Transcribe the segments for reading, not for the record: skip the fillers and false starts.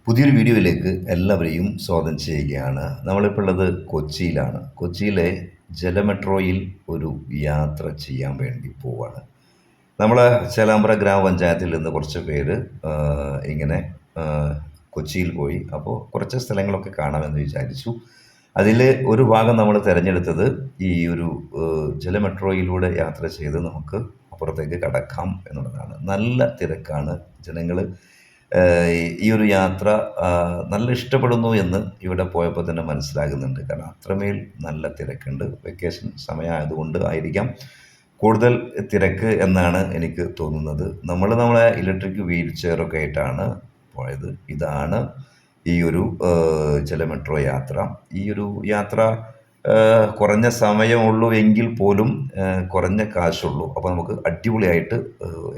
പുതിയൊരു വീഡിയോയിലേക്ക് എല്ലാവരെയും സ്വാഗതം ചെയ്യുകയാണ്. നമ്മളിപ്പോൾ ഉള്ളത് കൊച്ചിയിലാണ്. കൊച്ചിയിലെ ജലമെട്രോയിൽ ഒരു യാത്ര ചെയ്യാൻ വേണ്ടി പോവാണ്. നമ്മൾ ചേലാമ്പ്ര ഗ്രാമപഞ്ചായത്തിൽ നിന്ന് കുറച്ച് പേര് ഇങ്ങനെ കൊച്ചിയിൽ പോയി. അപ്പോൾ കുറച്ച് സ്ഥലങ്ങളൊക്കെ കാണാമെന്ന് വിചാരിച്ചു. അതിൽ ഒരു ഭാഗം നമ്മൾ തിരഞ്ഞെടുത്തത് ഈ ഒരു ജലമെട്രോയിലൂടെ യാത്ര ചെയ്ത് നമുക്ക് അപ്പുറത്തേക്ക് കടക്കാം എന്നുള്ളതാണ്. നല്ല തിരക്കാണ്. ജനങ്ങൾ ഈ ഒരു യാത്ര നല്ല ഇഷ്ടപ്പെടുന്നു എന്ന് ഇവിടെ പോയപ്പോൾ തന്നെ മനസ്സിലാകുന്നുണ്ട്. കാരണം അത്രമേൽ നല്ല തിരക്കുണ്ട്. വെക്കേഷൻ സമയമായതുകൊണ്ട് ആയിരിക്കാം കൂടുതൽ തിരക്ക് എന്നാണ് എനിക്ക് തോന്നുന്നത്. നമ്മളെ ഇലക്ട്രിക് വീൽ ചെയറൊക്കെ ആയിട്ടാണ് പോയത്. ഇതാണ് ഈ ഒരു ജലമെട്രോ യാത്ര. ഈ ഒരു യാത്ര കുറഞ്ഞ സമയമുള്ളൂ എങ്കിൽ പോലും കുറഞ്ഞ കാശുള്ളൂ. അപ്പോൾ നമുക്ക് അടിപൊളിയായിട്ട്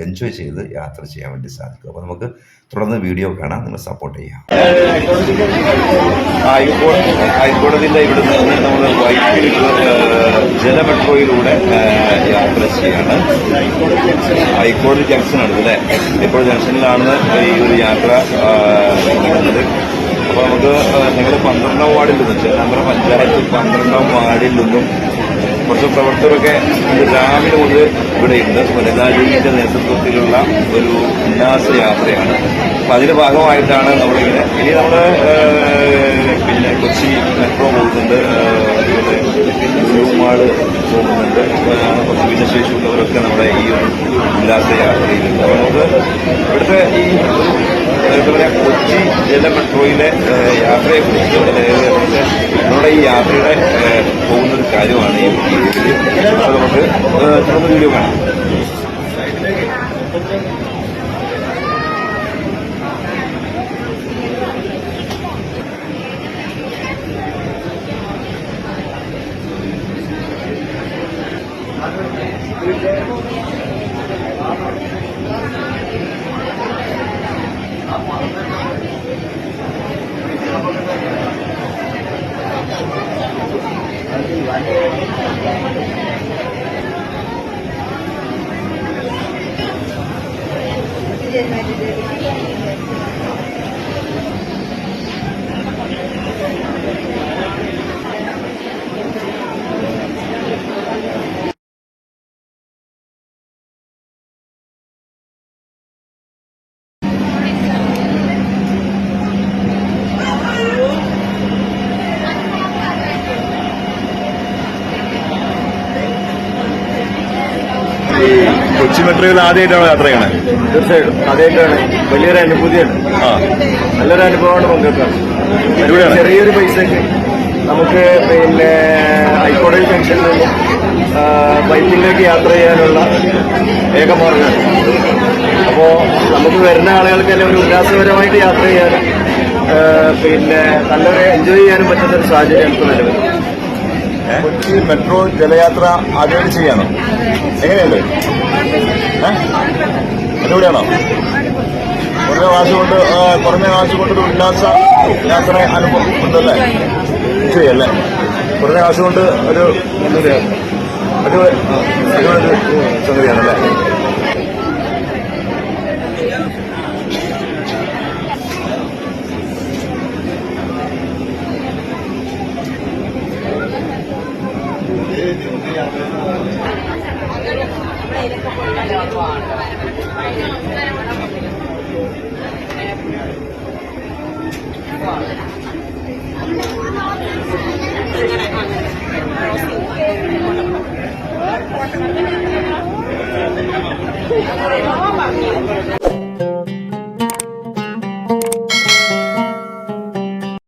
എൻജോയ് ചെയ്ത് യാത്ര ചെയ്യാൻ വേണ്ടി സാധിക്കും. അപ്പോൾ നമുക്ക് തുടർന്ന് വീഡിയോ കാണാം. നിങ്ങൾ സപ്പോർട്ട് ചെയ്യാം. ഹൈക്കോടതിൻ്റെ ഇവിടെ നിന്ന് നമ്മൾ ജലമെട്രോയിലൂടെ യാത്ര ചെയ്യാണ്. ഹൈക്കോടതി ജംഗ്ഷനാണ് അല്ലേ? ഹൈക്കോടതി ജംഗ്ഷനിലാണ് ഈ ഒരു യാത്ര നടന്നത്. അപ്പോൾ നമുക്ക് ഞങ്ങൾ 12ാം വാർഡിൽ നിന്നും ചേലാമ്പ്ര പഞ്ചായത്ത് 12ാം വാർഡിൽ നിന്നും കുറച്ച് പ്രവർത്തകരൊക്കെ രാവിലെ മുതൽ ഇവിടെയുണ്ട്. വനിതാജീവിന്റെ നേതൃത്വത്തിലുള്ള ഒരു ഉല്ലാസ യാത്രയാണ്. അപ്പം അതിന്റെ ഭാഗമായിട്ടാണ് നമ്മളിങ്ങനെ ഇനി നമ്മൾ പിന്നെ കൊച്ചി മെട്രോ പോകുന്നുണ്ട്, അതുപോലെ ലുലുമാള് പോകുന്നുണ്ട്. കുറച്ച് ഭിന്നശേഷിയുള്ളവരൊക്കെ നമ്മുടെ ഈ ഒരു ഉല്ലാസ യാത്രയിലുണ്ട്. അപ്പോൾ നമുക്ക് ഇവിടുത്തെ ഈ എന്താ പറയുക, കൊച്ചി ജലമെട്രോയിലെ യാത്രയെക്കുറിച്ച് നമ്മുടെ ഈ യാത്രയുടെ പോകുന്നൊരു കാര്യമാണ് ഈ വീഡിയോ. അപ്പോൾ നമുക്ക് തുടർന്ന് വീഡിയോ കാണാം. കൊച്ചി മെട്രോയിൽ ആദ്യമായിട്ടാണ് യാത്ര ചെയ്യണേ? തീർച്ചയായിട്ടും ആദ്യമായിട്ടാണ്. വലിയൊരു അനുഭൂതിയാണ്. നല്ലൊരു അനുഭവമാണ് പങ്കെടുക്കാൻ. ചെറിയൊരു പൈസക്ക് നമുക്ക് പിന്നെ ഹൈക്കോടതി ജംഗ്ഷനിൽ നിന്നും ബൈക്കിലേക്ക് യാത്ര ചെയ്യാനുള്ള ഏകമാർഗമാണ്. അപ്പോൾ നമുക്ക് വരുന്ന ആളുകൾക്ക് തന്നെ ഒരു ഉല്ലാസപരമായിട്ട് യാത്ര ചെയ്യാനും പിന്നെ നല്ലൊരു എൻജോയ് ചെയ്യാനും പറ്റുന്ന ഒരു സാഹചര്യം നമുക്ക് നിലവിൽ. കൊച്ചി മെട്രോ ജലയാത്ര ആദ്യമായിട്ട് ചെയ്യാണോ? എങ്ങനെയുണ്ട്? അടിപൊളിയാണോ? കുറഞ്ഞ കാശ് കൊണ്ടൊരു ഉല്ലാസ യാത്ര അനുഭവം ഉണ്ടല്ലേ? ശരിയല്ലേ? കുറഞ്ഞ കാശ് കൊണ്ട് ഒരു അടിപൊളി സംഗതിയാണല്ലേ?